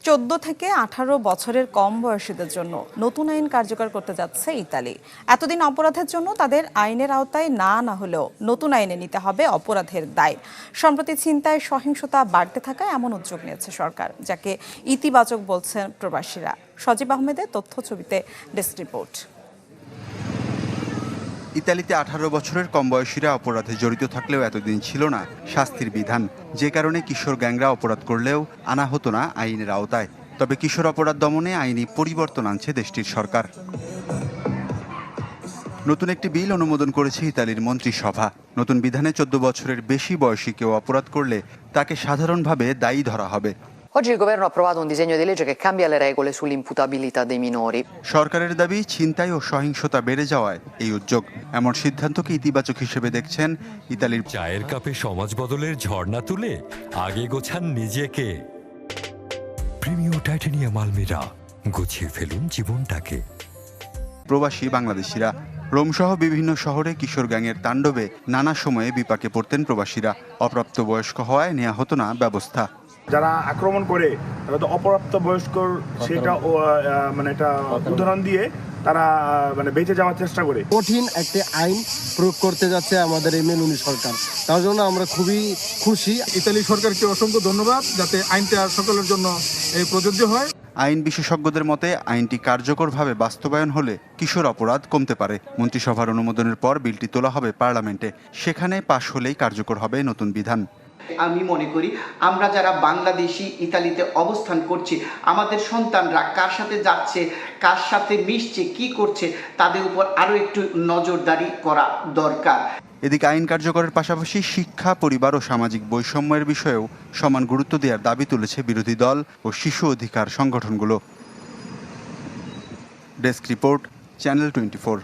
14 থেকে 18 বছরের কম বয়সীদের জন্য নতুন আইন কার্যকর করতে যাচ্ছে ইতালি। এতদিন অপরাধের জন্য তাদের আইনের আওতায় না আনা হলেও নতুন আইনে নিতে হবে অপরাধের দায়। সম্প্রতি ছিনতাই সহিংসতা বাড়তে থাকা এমন উদ্যোগ নিয়েছে সরকার, যাকে ইতিবাচক বলছেন প্রবাসীরা। সজীব আহমেদের তথ্য ছবিতে ডেস্ক রিপোর্ট। ইতালিতে 18 বছরের কম বয়সীরা অপরাধে জড়িত থাকলেও এতদিন ছিল না শাস্তির বিধান, যে কারণে কিশোর গ্যাংরা অপরাধ করলেও আনা হতো না আইনের আওতায়। তবে কিশোর অপরাধ দমনে আইনি পরিবর্তন আনছে দেশটির সরকার। নতুন একটি বিল অনুমোদন করেছে ইতালির মন্ত্রিসভা। নতুন বিধানে 14 বছরের বেশি বয়সী কেউ অপরাধ করলে তাকে সাধারণভাবে দায়ী ধরা হবে। Oggi il governo ha approvato un disegno di legge che cambia le regole sull'imputabilità dei minori. সরকারের দাবি, ছিনতাই ও সহিংসতা বেড়ে যাওয়ায় এই উদ্যোগ। এমন সিদ্ধান্তকে ইতিবাচক হিসেবে দেখছেন ইতালির। চায়ের কাপে সমাজ বদলের ঝর্ণা তুলে আগে গোছান নিজেকে। প্রিমিয়াম টাইটানিয়াম আলমিরা, গুছিয়ে ফেলুন জীবনটাকে। প্রবাসী বাংলাদেশিরা রোমসহ বিভিন্ন শহরে কিশোর গ্যাংয়ের তাণ্ডবে নানা সময়ে বিপাকে পড়তেন প্রবাসীরা। অপ্রাপ্ত বয়স্ক হওয়ায় নেওয়া হতো না ব্যবস্থা। যারা আক্রমণ করে তারা তো অপ্রাপ্ত বয়স্ক, সেটা মানে এটা উদাহরণ দিয়ে তারা মানে বেঁচে যাওয়ার চেষ্টা করে। কঠিন একটি আইন প্রয়োগ করতে যাচ্ছে আমাদের এই মেলুনি সরকার, তার জন্য আমরা খুবই খুশি। ইতালি সরকারকে অসংখ্য ধন্যবাদ, যাতে আইনটা সকলের জন্য প্রযোজ্য হয়। আইন বিশেষজ্ঞদের মতে আইনটি কার্যকরভাবে বাস্তবায়ন হলে কিশোর অপরাধ কমতে পারে। মন্ত্রিসভার অনুমোদনের পর বিলটি তোলা হবে পার্লামেন্টে, সেখানে পাশ হলেই কার্যকর হবে নতুন বিধান। আমি মনে করি আমরা যারা বাংলাদেশি ইতালিতে অবস্থান করছি, আমাদের সন্তানরা কার সাথে যাচ্ছে, কার সাথে মিশছে, কি করছে, তাদের উপর আরও একটু নজরদারি করা দরকার। এদিকে আইন কার্যকরের পাশাপাশি শিক্ষা, পরিবার ও সামাজিক বৈষম্যের বিষয়েও সমান গুরুত্ব দেওয়ার দাবি তুলেছে বিরোধী দল ও শিশু অধিকার সংগঠনগুলো। Desk report, channel 24।